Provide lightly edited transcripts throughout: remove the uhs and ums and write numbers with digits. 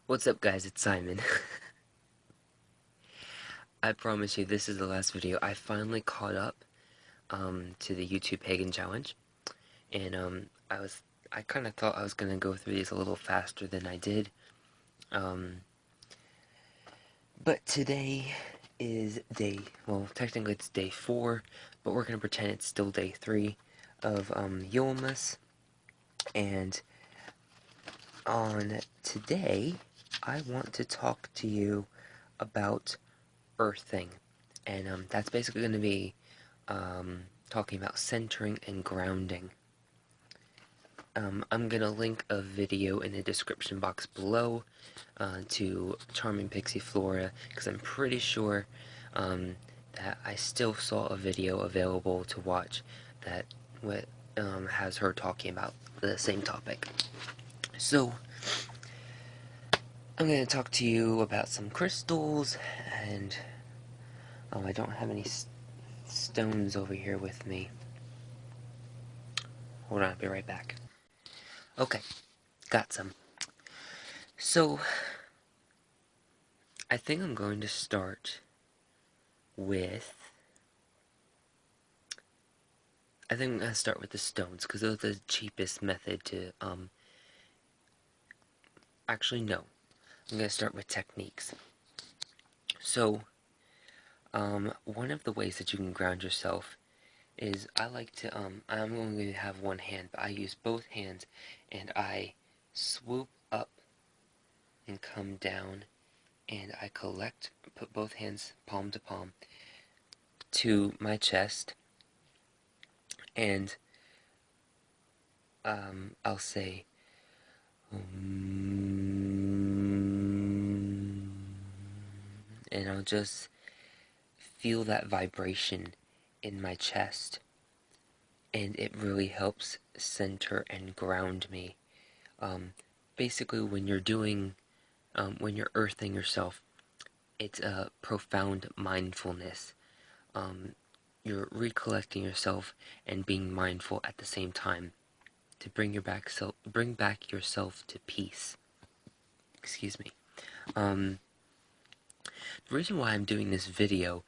What's up, guys? It's Simon. I promise you this is the last video. I finally caught up to the YouTube Pagan Challenge, and I kind of thought I was gonna go through these a little faster than I did. Um, but today is well, technically it's day 4, but we're gonna pretend it's still day 3 of Yulemas. And on today, I want to talk to you about earthing, and that's basically going to be talking about centering and grounding. I'm going to link a video in the description box below to Charming Pixie Flora, because I'm pretty sure that I still saw a video available to watch that has her talking about the same topic. So, I'm going to talk to you about some crystals, and I don't have any stones over here with me. Hold on, I'll be right back. Okay, got some. So, I think I'm going to start with... I'm going to start with the stones, because those are the cheapest method to, Actually, no. I'm going to start with techniques. So, one of the ways that you can ground yourself is I like to, I'm going to have one hand, but I use both hands, and I swoop up and come down, and I put both hands palm to palm to my chest, and I'll say, and I'll just feel that vibration in my chest, and it really helps center and ground me. Basically, when you're earthing yourself, it's a profound mindfulness. You're recollecting yourself and being mindful at the same time to bring back yourself to peace. Excuse me. The reason why I'm doing this video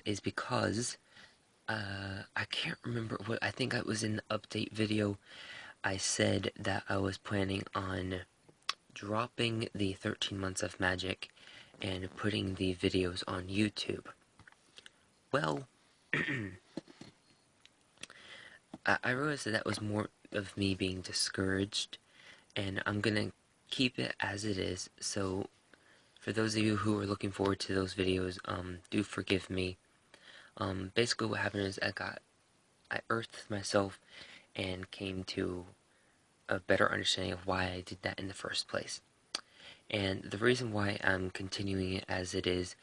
is because I can't remember I think I was in the update video. I said that I was planning on dropping the 13 months of magic and putting the videos on YouTube. Well, I realized that was more of me being discouraged, and I'm gonna keep it as it is. So for those of you who are looking forward to those videos, do forgive me. Basically what happened is I earthed myself and came to a better understanding of why I did that in the first place. And the reason why I'm continuing it as it is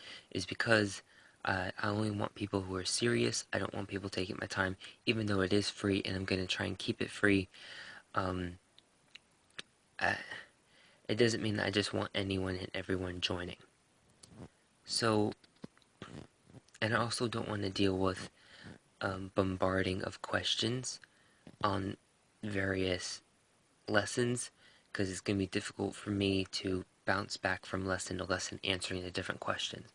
because I only want people who are serious. I don't want people taking my time, even though it is free, and I'm going to try and keep it free. It doesn't mean that I just want anyone and everyone joining. So, and I also don't want to deal with bombarding of questions on various lessons, because it's going to be difficult for me to bounce back from lesson to lesson answering the different questions.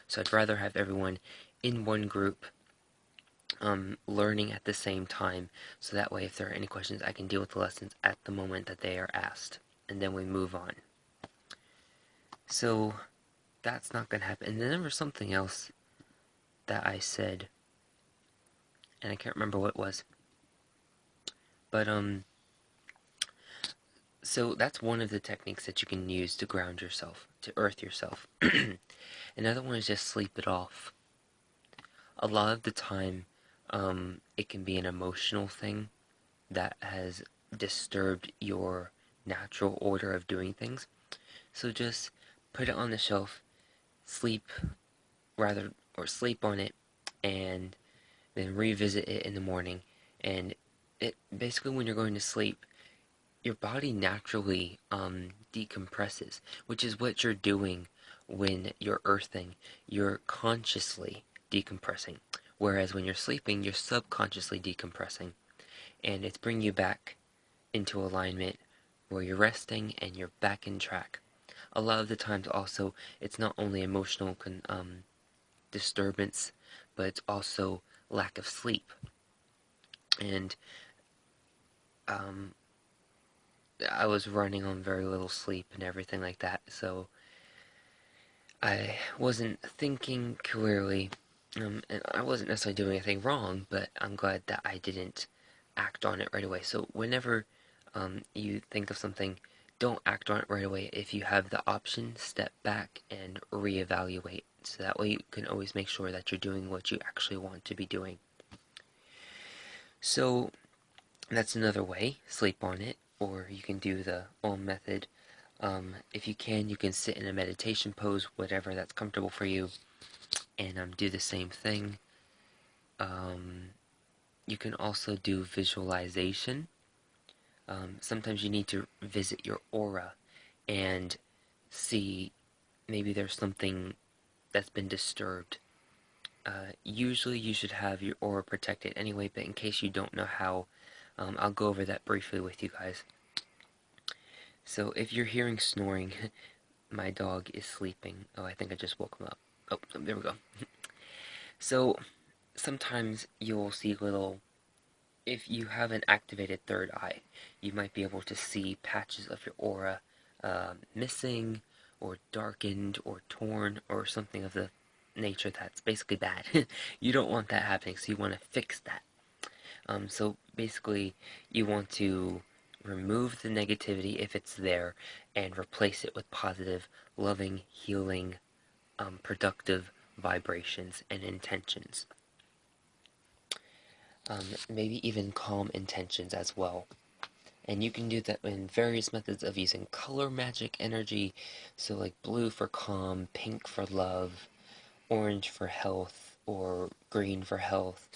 So I'd rather have everyone in one group learning at the same time, so that way if there are any questions, I can deal with the lessons at the moment that they are asked, and then we move on. So that's not going to happen. And then there was something else that I said, and I can't remember what it was. But so that's one of the techniques that you can use to ground yourself, to earth yourself. Another one is just sleep it off. A lot of the time, it can be an emotional thing that has disturbed your natural order of doing things. So just put it on the shelf, sleep on it, and then revisit it in the morning. And it basically, when you're going to sleep, your body naturally decompresses, which is what you're doing when you're earthing. You're consciously decompressing, whereas when you're sleeping, you're subconsciously decompressing, and it's bringing you back into alignment where you're resting and you're back in track. a lot of the times also it's not only emotional disturbance, but it's also lack of sleep. And um, I was running on very little sleep and everything like that, so I wasn't thinking clearly, and I wasn't necessarily doing anything wrong, but I'm glad that I didn't act on it right away. So whenever you think of something, don't act on it right away. If you have the option, step back and reevaluate. So that way you can always make sure that you're doing what you actually want to be doing. So that's another way, sleep on it, or you can do the OM method. If you can sit in a meditation pose, whatever that's comfortable for you, and do the same thing. You can also do visualization. Sometimes you need to visit your aura and see maybe there's something that's been disturbed. Usually you should have your aura protected anyway, but in case you don't know how, I'll go over that briefly with you guys. So if you're hearing snoring, my dog is sleeping. Oh, I think I just woke him up. Oh, there we go. So sometimes you'll see little, if you have an activated third eye, you might be able to see patches of your aura missing or darkened or torn or something of the nature that's basically bad. You don't want that happening, so you want to fix that. So basically, you want to remove the negativity if it's there and replace it with positive, loving, healing, productive vibrations and intentions. Maybe even calm intentions as well. And you can do that in various methods of using color magic energy, so like blue for calm, pink for love, orange for health, or green for health.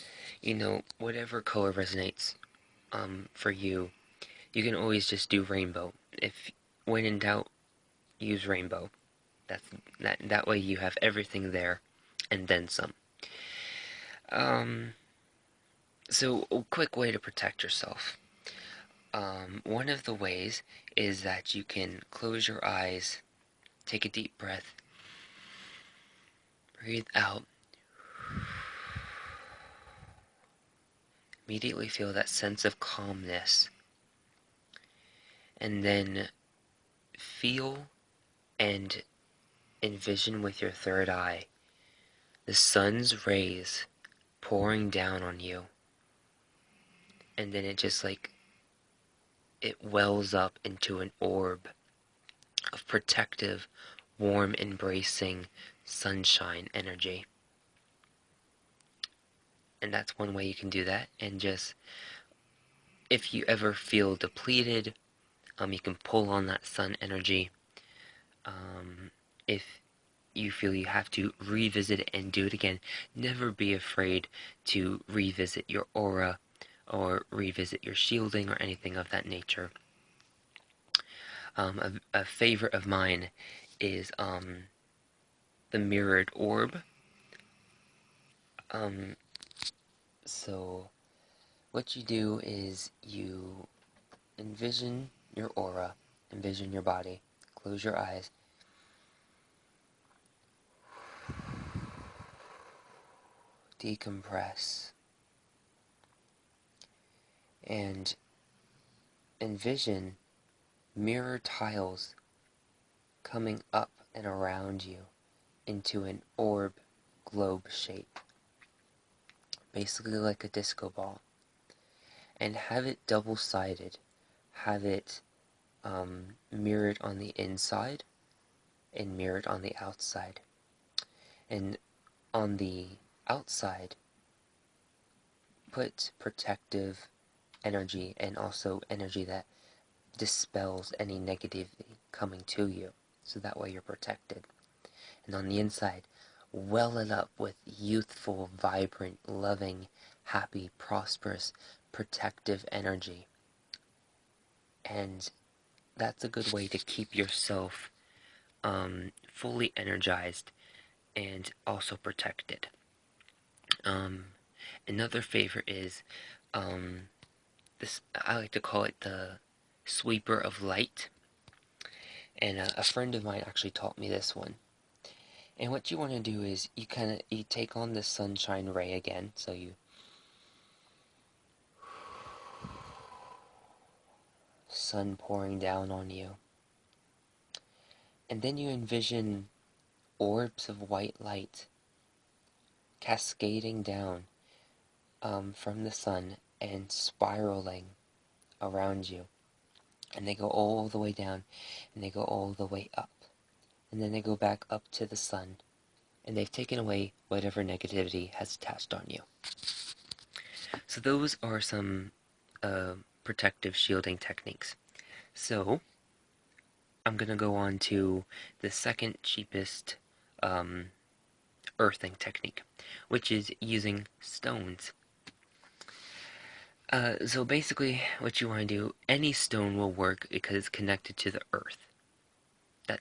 Whatever color resonates for you. You can always just do rainbow. If when in doubt, use rainbow. That way you have everything there, and then some. Um, so a quick way to protect yourself. One of the ways is that you can close your eyes, take a deep breath, breathe out, immediately feel that sense of calmness, and then feel and envision with your third eye the sun's rays pouring down on you, and then it just it wells up into an orb of protective, warm, embracing sunshine energy. And that's one way you can do that. And just, if you ever feel depleted, you can pull on that sun energy. If you feel you have to revisit it and do it again, never be afraid to revisit your aura or revisit your shielding or anything of that nature. A favorite of mine is the mirrored orb. So what you do is you envision your aura, envision your body, close your eyes, decompress, and envision mirror tiles coming up and around you into an orb globe shape, basically like a disco ball, and have it double-sided, have it mirrored on the inside and mirrored on the outside. And on the outside, put protective energy and also energy that dispels any negativity coming to you, so that way you're protected. And on the inside, well it up with youthful, vibrant, loving, happy, prosperous, protective energy. And that's a good way to keep yourself fully energized and also protected. Another favorite is this. I like to call it the sweeper of light. And a friend of mine actually taught me this one. And what you want to do is you take on the sunshine ray again. So you sun pouring down on you. And then you envision orbs of white light cascading down from the sun and spiraling around you. And they go all the way down, and they go all the way up. And then they go back up to the sun, and they've taken away whatever negativity has attached on you. So those are some protective shielding techniques. So I'm going to go on to the second cheapest earthing technique, which is using stones. So basically, what you want to do, any stone will work because it's connected to the earth.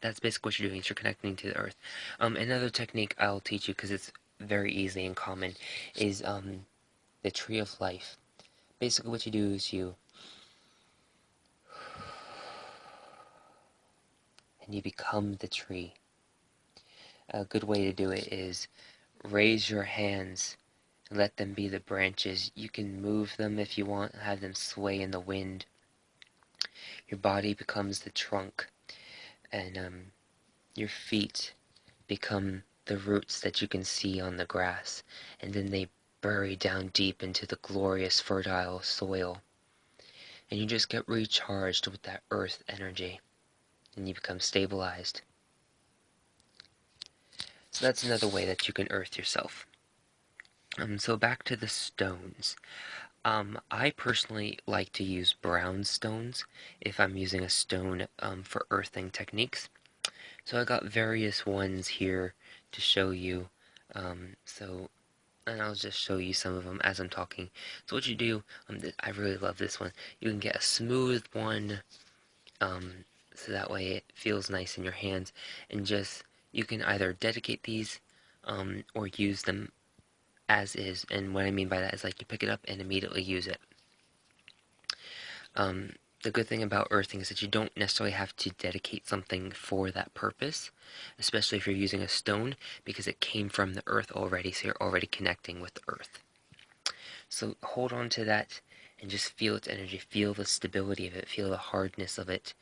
That's basically what you're doing, is you're connecting to the earth. Another technique I'll teach you, because it's very easy and common, is the tree of life. Basically what you do is you become the tree. A good way to do it is raise your hands and let them be the branches. You can move them if you want, have them sway in the wind. Your body becomes the trunk, and your feet become the roots that you can see on the grass, and then they bury down deep into the glorious fertile soil. And you just get recharged with that earth energy, and you become stabilized. So that's another way that you can earth yourself. So back to the stones. I personally like to use brown stones if I'm using a stone for earthing techniques. So I got various ones here to show you. And I'll just show you some of them as I'm talking. So what you do, I really love this one. You can get a smooth one, so that way it feels nice in your hands, and you can either dedicate these, or use them as is. And what I mean by that is, like, you pick it up and immediately use it. The good thing about earthing is that you don't necessarily have to dedicate something for that purpose, especially if you're using a stone, because it came from the earth already, so you're already connecting with the earth. So hold on to that and just feel its energy, feel the stability of it, feel the hardness of it.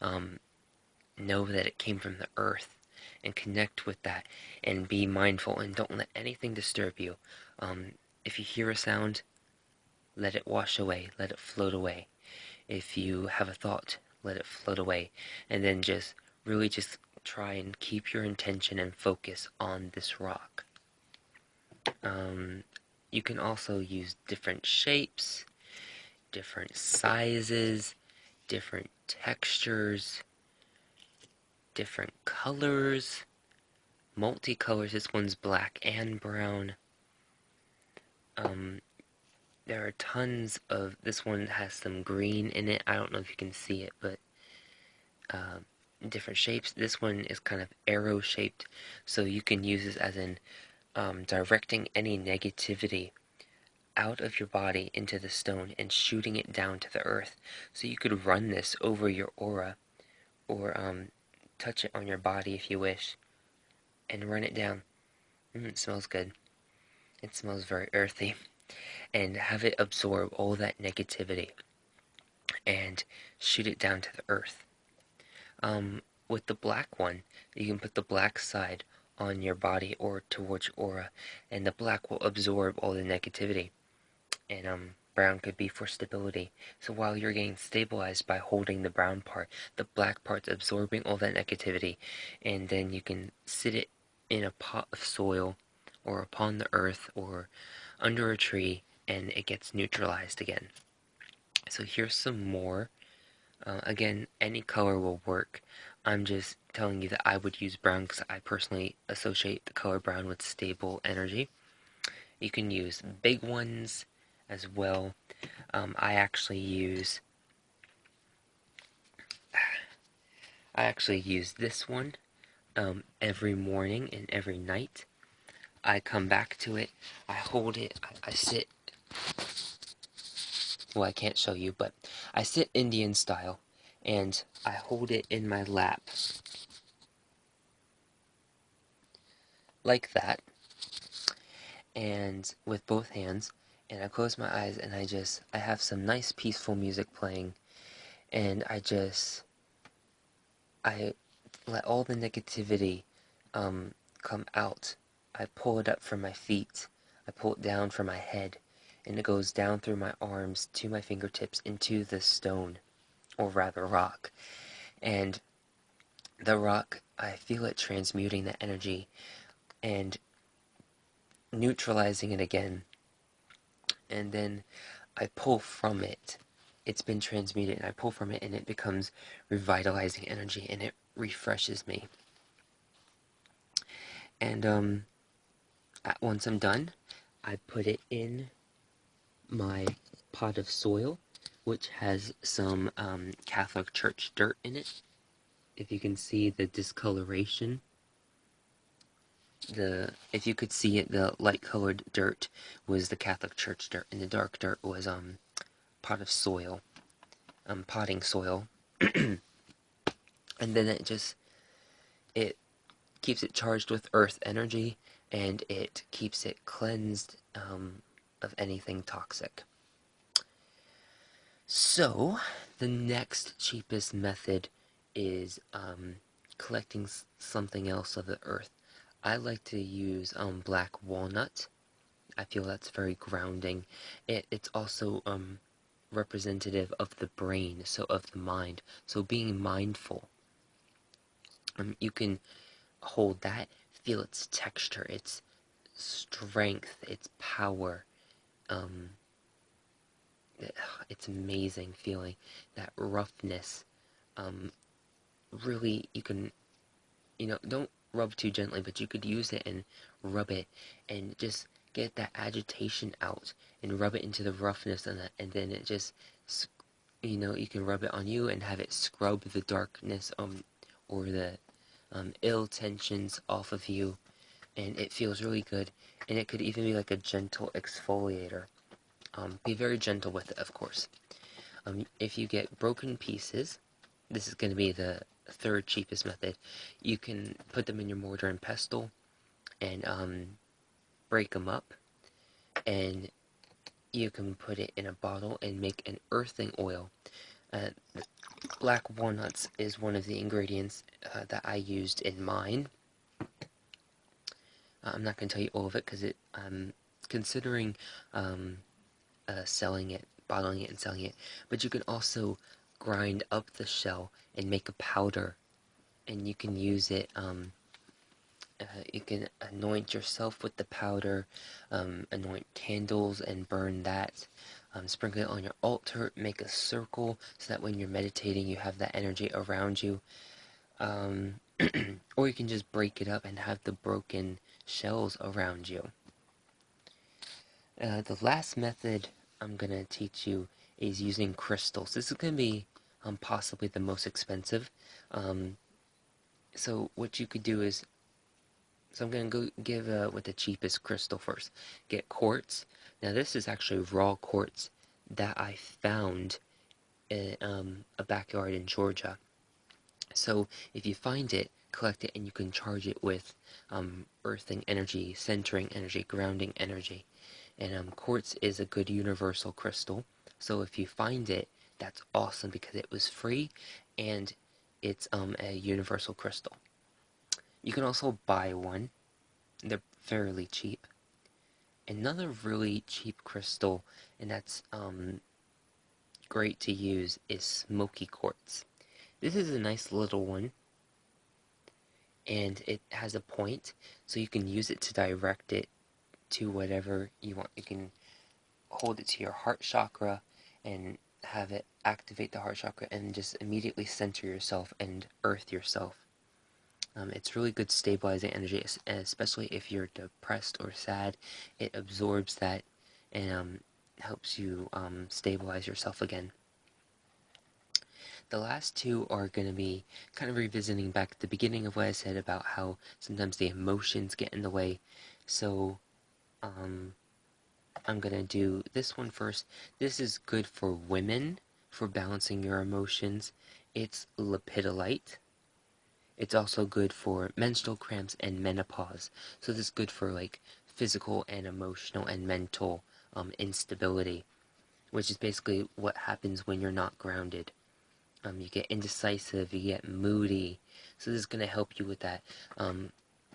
Know that it came from the earth, and connect with that, and be mindful, and don't let anything disturb you. If you hear a sound, let it wash away, let it float away. If you have a thought, let it float away, and then just really just try and keep your intention and focus on this rock. You can also use different shapes, different sizes, different textures, different colors, multicolors. This one's black and brown. There are tons of, this one has some green in it. I don't know if you can see it, but different shapes. This one is kind of arrow shaped, so you can use this as in directing any negativity out of your body into the stone and shooting it down to the earth. So you could run this over your aura, or touch it on your body if you wish, and run it down. It smells good. It smells very earthy. And have it absorb all that negativity and shoot it down to the earth. With the black one, you can put the black side on your body or towards your aura, and the black will absorb all the negativity. And brown could be for stability. So while you're getting stabilized by holding the brown part, the black part's absorbing all that negativity, and then you can sit it in a pot of soil, or upon the earth, or under a tree, and it gets neutralized again. So here's some more. Again, any color will work. I'm just telling you that I would use brown because I personally associate the color brown with stable energy. You can use big ones as well. I actually use this one every morning and every night. I come back to it, I hold it, I sit. Well, I can't show you, but I sit Indian style, and I hold it in my lap like that, and with both hands, and I close my eyes and I have some nice peaceful music playing, and I let all the negativity come out. I pull it up from my feet, I pull it down from my head, and it goes down through my arms to my fingertips into the stone, or rather rock. And the rock, I feel it transmuting the energy and neutralizing it again. And then I pull from it. It's been transmuted, and I pull from it, and it becomes revitalizing energy, and it refreshes me. And once I'm done, I put it in my pot of soil, which has some Catholic Church dirt in it. If you can see the discoloration, if you could see it, the light colored dirt was the Catholic Church dirt, and the dark dirt was pot of soil, potting soil. And then it keeps it charged with earth energy, and it keeps it cleansed of anything toxic. So the next cheapest method is collecting something else of the earth. I like to use black walnut. I feel that's very grounding. It's also representative of the brain, so of the mind. So being mindful, you can hold that, feel its texture, its strength, its power. Um, it's amazing feeling that roughness. Um, really, you can, don't rub too gently, but you could use it and rub it and just get that agitation out and rub it into the roughness and then it just, you can rub it on you and have it scrub the darkness or the ill tensions off of you, and it feels really good. And it could even be like a gentle exfoliator. Be very gentle with it, of course. If you get broken pieces, this is going to be the third cheapest method. You can put them in your mortar and pestle and break them up, and you can put it in a bottle and make an earthing oil. Black walnuts is one of the ingredients that I used in mine. I'm not going to tell you all of it because I'm considering selling it, bottling it, and selling it. But you can also grind up the shell and make a powder, and you can use it. You can anoint yourself with the powder, anoint candles and burn that. Sprinkle it on your altar, make a circle so that when you're meditating you have that energy around you. Or you can just break it up and have the broken shells around you. The last method I'm going to teach you is using crystals. This is going to be possibly the most expensive. So what you could do is, so I'm going to go give with the cheapest crystal first. Get quartz. Now this is actually raw quartz that I found in a backyard in Georgia. So if you find it, collect it, and you can charge it with earthing energy, centering energy, grounding energy. And quartz is a good universal crystal. So if you find it, that's awesome because it was free and it's a universal crystal. You can also buy one. They're fairly cheap. Another really cheap crystal, and that's great to use, is smoky quartz. This is a nice little one, and it has a point, so you can use it to direct it to whatever you want. You can hold it to your heart chakra and have it activate the heart chakra and just immediately center yourself and earth yourself. It's really good stabilizing energy, especially if you're depressed or sad. It absorbs that and helps you stabilize yourself again. The last two are going to be kind of revisiting back at the beginning of what I said about how sometimes the emotions get in the way. So I'm going to do this one first. This is good for women, for balancing your emotions, It's lepidolite. It's also good for menstrual cramps and menopause. So this is good for like physical and emotional and mental instability, which is basically what happens when you're not grounded. You get indecisive, you get moody. So this is going to help you with that.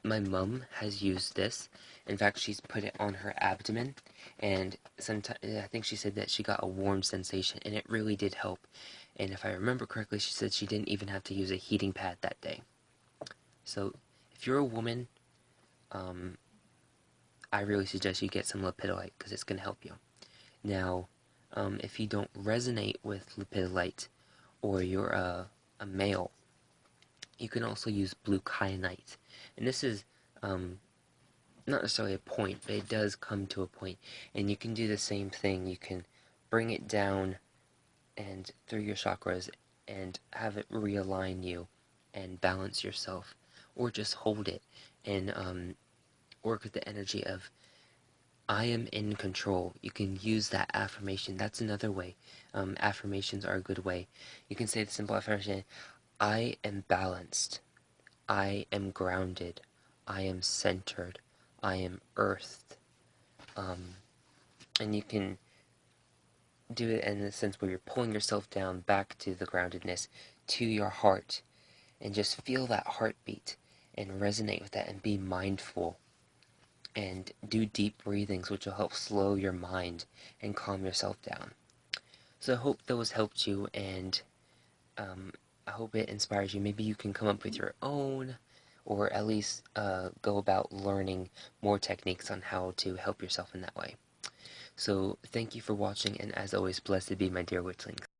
My mom has used this. In fact, she's put it on her abdomen, and sometimes I think she said that she got a warm sensation, and it really did help. And if I remember correctly, she said she didn't even have to use a heating pad that day. So if you're a woman, um, I really suggest you get some lepidolite because it's going to help you. Now, if you don't resonate with lepidolite, or you're a male, you can also use blue kyanite. And this is not necessarily a point, but it does come to a point. And you can do the same thing. You can bring it down and through your chakras and have it realign you and balance yourself. Or just hold it and work with the energy of I am in control. You can use that affirmation. That's another way. Affirmations are a good way. You can say the simple affirmation, I am balanced. I am grounded. I am centered. I am earthed. And you can do it in the sense where you're pulling yourself down back to the groundedness, to your heart, and just feel that heartbeat and resonate with that and be mindful and do deep breathings, which will help slow your mind and calm yourself down. So I hope those helped you, and I hope it inspires you. Maybe you can come up with your own, or at least go about learning more techniques on how to help yourself in that way. So thank you for watching, and as always, blessed be my dear witchlings.